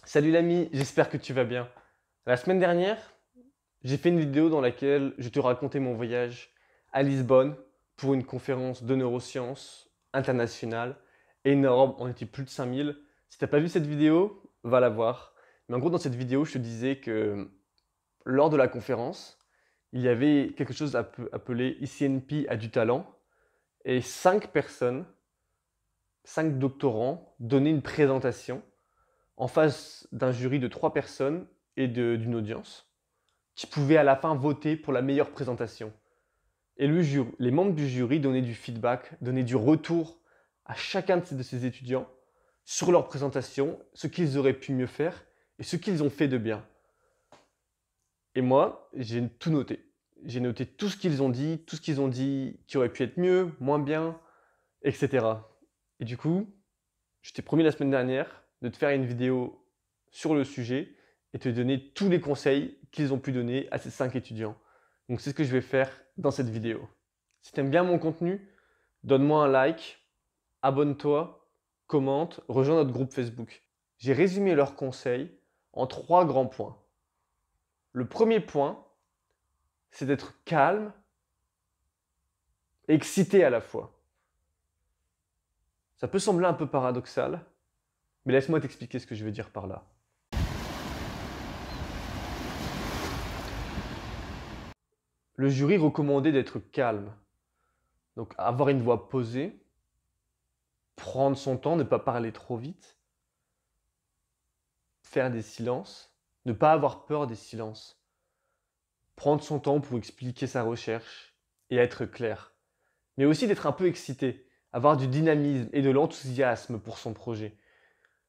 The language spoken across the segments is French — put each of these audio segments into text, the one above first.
Salut l'ami, j'espère que tu vas bien. La semaine dernière, j'ai fait une vidéo dans laquelle je te racontais mon voyage à Lisbonne pour une conférence de neurosciences internationale énorme, on était plus de 5000. Si t'as pas vu cette vidéo, va la voir. Mais en gros, dans cette vidéo, je te disais que lors de la conférence, il y avait quelque chose appelé ICNP a du talent et 5 personnes, 5 doctorants donnaient une présentation en face d'un jury de 3 personnes et d'une audience, qui pouvaient à la fin voter pour la meilleure présentation. Et les membres du jury donnaient du feedback, donnaient du retour à chacun de ces étudiants sur leur présentation, ce qu'ils auraient pu mieux faire et ce qu'ils ont fait de bien. Et moi, j'ai tout noté. J'ai noté tout ce qu'ils ont dit, tout ce qu'ils ont dit qui aurait pu être mieux, moins bien, etc. Et du coup, je t'ai promis la semaine dernière de te faire une vidéo sur le sujet et te donner tous les conseils qu'ils ont pu donner à ces 5 étudiants. Donc c'est ce que je vais faire dans cette vidéo. Si tu aimes bien mon contenu, donne-moi un like, abonne-toi, commente, rejoins notre groupe Facebook. J'ai résumé leurs conseils en 3 grands points. Le premier point, c'est d'être calme et excité à la fois. Ça peut sembler un peu paradoxal, mais laisse-moi t'expliquer ce que je veux dire par là. Le jury recommandait d'être calme, donc avoir une voix posée, prendre son temps, ne pas parler trop vite, faire des silences, ne pas avoir peur des silences, prendre son temps pour expliquer sa recherche et être clair, mais aussi d'être un peu excité, avoir du dynamisme et de l'enthousiasme pour son projet.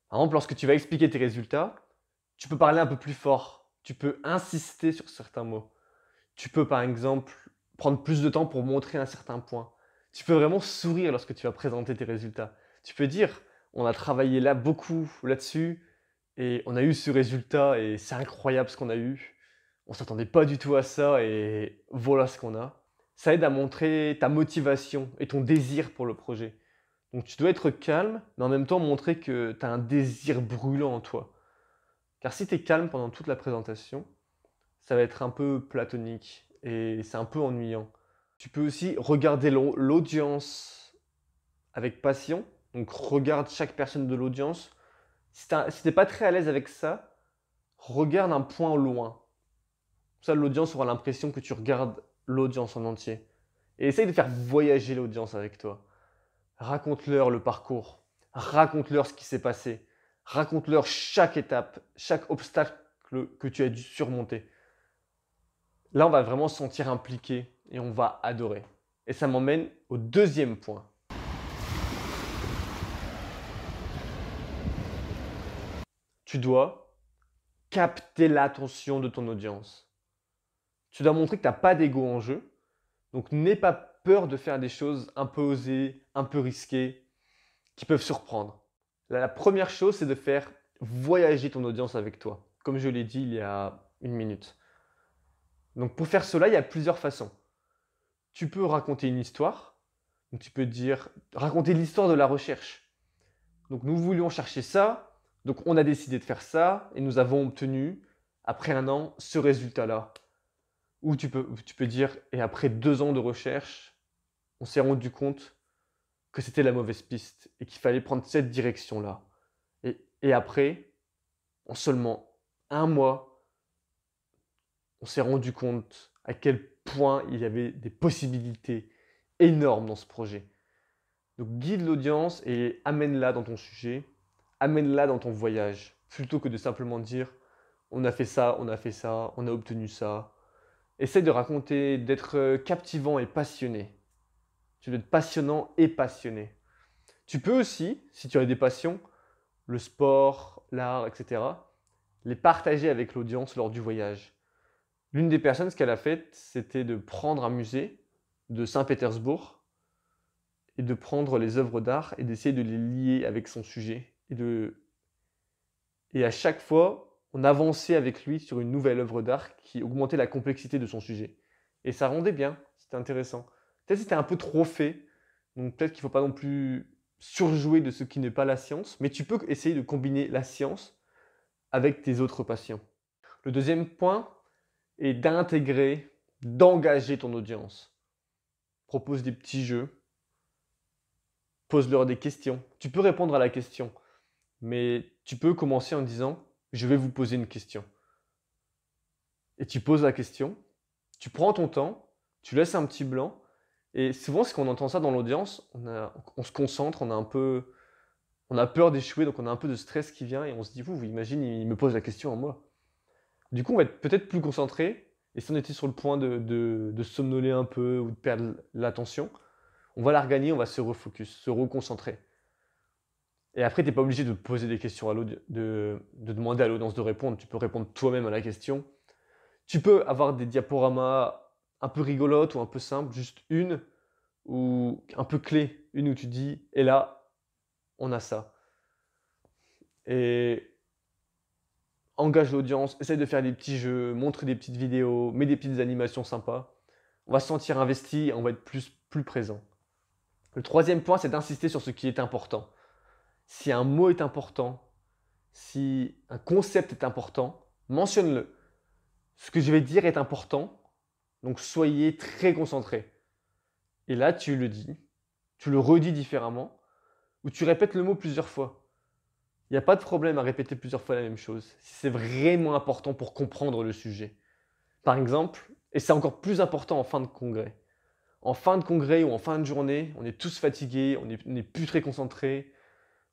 Par exemple, lorsque tu vas expliquer tes résultats, tu peux parler un peu plus fort, tu peux insister sur certains mots. Tu peux par exemple prendre plus de temps pour montrer un certain point. Tu peux vraiment sourire lorsque tu vas présenter tes résultats. Tu peux dire, on a travaillé là beaucoup là-dessus et on a eu ce résultat et c'est incroyable ce qu'on a eu. On ne s'attendait pas du tout à ça et voilà ce qu'on a. Ça aide à montrer ta motivation et ton désir pour le projet. Donc tu dois être calme, mais en même temps montrer que tu as un désir brûlant en toi. Car si tu es calme pendant toute la présentation, ça va être un peu platonique et c'est un peu ennuyant. Tu peux aussi regarder l'audience avec passion. Donc regarde chaque personne de l'audience. Si t'es pas très à l'aise avec ça, regarde un point au loin. Ça, l'audience aura l'impression que tu regardes l'audience en entier. Et essaye de faire voyager l'audience avec toi. Raconte-leur le parcours. Raconte-leur ce qui s'est passé. Raconte-leur chaque étape, chaque obstacle que tu as dû surmonter. Là, on va vraiment se sentir impliqué et on va adorer. Et ça m'emmène au deuxième point. Tu dois capter l'attention de ton audience. Tu dois montrer que tu n'as pas d'ego en jeu. Donc n'aie pas peur de faire des choses un peu osées, un peu risquées, qui peuvent surprendre. La première chose, c'est de faire voyager ton audience avec toi, comme je l'ai dit il y a une minute. Donc pour faire cela, il y a plusieurs façons. Tu peux raconter une histoire. Donc tu peux dire, raconter l'histoire de la recherche. Donc nous voulions chercher ça, donc on a décidé de faire ça, et nous avons obtenu, après un an, ce résultat-là. Ou tu peux dire, et après 2 ans de recherche, on s'est rendu compte que c'était la mauvaise piste, et qu'il fallait prendre cette direction-là. Et après, en seulement un mois, on s'est rendu compte à quel point il y avait des possibilités énormes dans ce projet. Donc guide l'audience et amène-la dans ton sujet, amène-la dans ton voyage, plutôt que de simplement dire on a fait ça, on a fait ça, on a obtenu ça. Essaye de raconter, d'être captivant et passionné. Tu dois être passionnant et passionné. Tu peux aussi, si tu as des passions, le sport, l'art, etc., les partager avec l'audience lors du voyage. L'une des personnes, ce qu'elle a fait, c'était de prendre un musée de Saint-Pétersbourg et de prendre les œuvres d'art et d'essayer de les lier avec son sujet. Et à chaque fois, on avançait avec lui sur une nouvelle œuvre d'art qui augmentait la complexité de son sujet. Et ça rendait bien, c'était intéressant. Peut-être que c'était un peu trop fait, donc peut-être qu'il ne faut pas non plus surjouer de ce qui n'est pas la science, mais tu peux essayer de combiner la science avec tes autres patients. Le deuxième point est d'intégrer, d'engager ton audience. Propose des petits jeux, pose-leur des questions. Tu peux répondre à la question, mais tu peux commencer en disant « Je vais vous poser une question ». Et tu poses la question, tu prends ton temps, tu laisses un petit blanc, et souvent, quand on entend ça dans l'audience, on se concentre, on a peur d'échouer, donc on a un peu de stress qui vient, et on se dit « Vous imagine, il me pose la question à moi ». Du coup, on va être peut-être plus concentré, et si on était sur le point de somnoler un peu ou de perdre l'attention, on va la regagner, on va se refocus, se reconcentrer. Et après, tu n'es pas obligé de poser des questions de demander à l'audience de répondre. Tu peux répondre toi-même à la question. Tu peux avoir des diaporamas un peu rigolotes ou un peu simples, juste une ou un peu clé, une où tu dis « et là, on a ça ». Et engage l'audience, essaye de faire des petits jeux, montre des petites vidéos, mets des petites animations sympas. On va se sentir investi et on va être plus présent. Le troisième point, c'est d'insister sur ce qui est important. Si un mot est important, si un concept est important, mentionne-le. Ce que je vais dire est important, donc soyez très concentrés. Et là, tu le dis, tu le redis différemment, ou tu répètes le mot plusieurs fois. Il n'y a pas de problème à répéter plusieurs fois la même chose, si c'est vraiment important pour comprendre le sujet. Par exemple, et c'est encore plus important en fin de congrès. En fin de congrès ou en fin de journée, on est tous fatigués, on n'est plus très concentrés,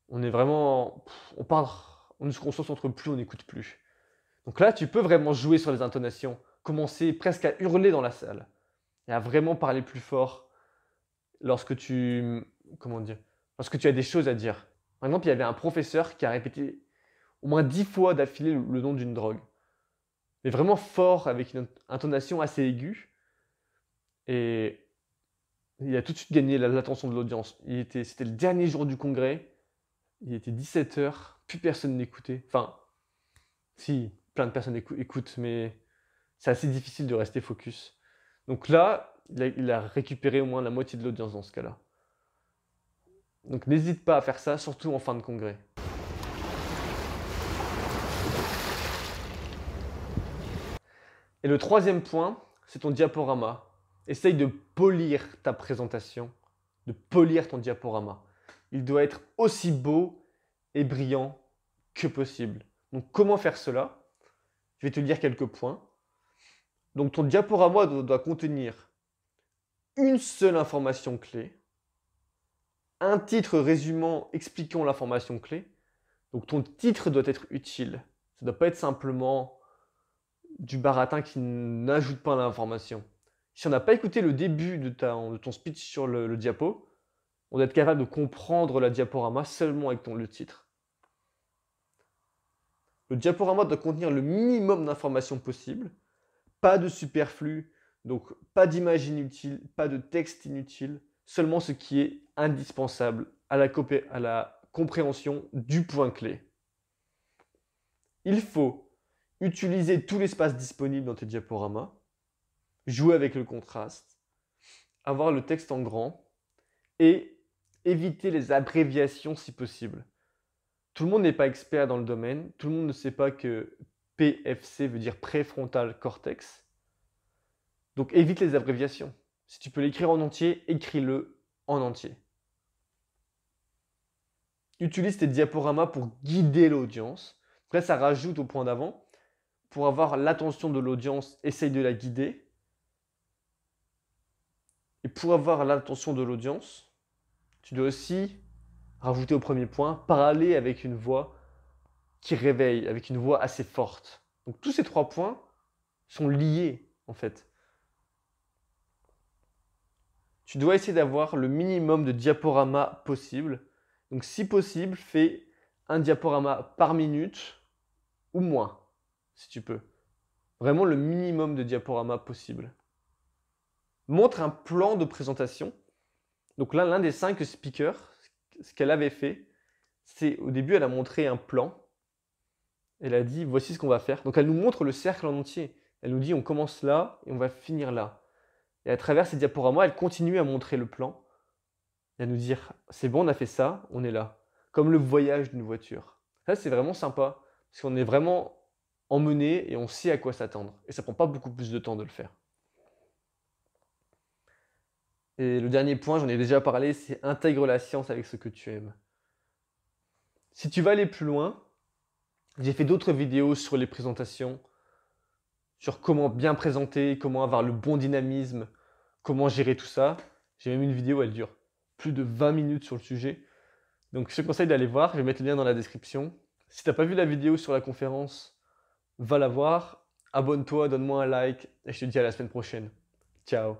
on est vraiment, on ne se concentre plus, on n'écoute plus. Donc là, tu peux vraiment jouer sur les intonations, commencer presque à hurler dans la salle et à vraiment parler plus fort lorsque tu as des choses à dire. Par exemple, il y avait un professeur qui a répété au moins 10 fois d'affilée le nom d'une drogue, mais vraiment fort, avec une intonation assez aiguë, et il a tout de suite gagné l'attention de l'audience. C'était le dernier jour du congrès, il était 17 h, plus personne n'écoutait. Enfin, si, plein de personnes écoutent, mais c'est assez difficile de rester focus. Donc là, il a récupéré au moins la moitié de l'audience dans ce cas-là. Donc n'hésite pas à faire ça, surtout en fin de congrès. Et le troisième point, c'est ton diaporama. Essaye de polir ta présentation, de polir ton diaporama. Il doit être aussi beau et brillant que possible. Donc comment faire cela? Je vais te dire quelques points. Donc ton diaporama doit contenir une seule information clé, un titre résumant expliquant l'information clé. Donc ton titre doit être utile. Ça ne doit pas être simplement du baratin qui n'ajoute pas l'information. Si on n'a pas écouté le début de ton speech sur le diapo, on doit être capable de comprendre la diaporama seulement avec le titre. Le diaporama doit contenir le minimum d'informations possible, pas de superflu, donc pas d'images inutiles, pas de texte inutile, seulement ce qui est indispensable à la compréhension du point clé. Il faut utiliser tout l'espace disponible dans tes diaporamas, jouer avec le contraste, avoir le texte en grand et éviter les abréviations si possible. Tout le monde n'est pas expert dans le domaine, tout le monde ne sait pas que PFC veut dire préfrontal cortex. Donc évite les abréviations. Si tu peux l'écrire en entier, écris-le en entier. Utilise tes diaporamas pour guider l'audience. Après, ça rajoute au point d'avant. Pour avoir l'attention de l'audience, essaye de la guider. Et pour avoir l'attention de l'audience, tu dois aussi rajouter au premier point, parler avec une voix qui réveille, avec une voix assez forte. Donc tous ces 3 points sont liés en fait. Tu dois essayer d'avoir le minimum de diaporamas possible. Donc si possible, fais un diaporama par minute ou moins, si tu peux. Vraiment le minimum de diaporamas possible. Montre un plan de présentation. Donc là, l'un des 5 speakers, ce qu'elle avait fait, c'est au début, elle a montré un plan. Elle a dit, voici ce qu'on va faire. Donc elle nous montre le cercle en entier. Elle nous dit, on commence là et on va finir là. Et à travers ces diaporamas, elle continue à montrer le plan et à nous dire, c'est bon, on a fait ça, on est là. Comme le voyage d'une voiture. Ça, c'est vraiment sympa. Parce qu'on est vraiment emmené et on sait à quoi s'attendre. Et ça prend pas beaucoup plus de temps de le faire. Et le dernier point, j'en ai déjà parlé, c'est intègre la science avec ce que tu aimes. Si tu vas aller plus loin, j'ai fait d'autres vidéos sur les présentations, sur comment bien présenter, comment avoir le bon dynamisme, comment gérer tout ça. J'ai même une vidéo, elle dure plus de 20 minutes sur le sujet. Donc je te conseille d'aller voir, je vais mettre le lien dans la description. Si tu n'as pas vu la vidéo sur la conférence, va la voir, abonne-toi, donne-moi un like et je te dis à la semaine prochaine. Ciao.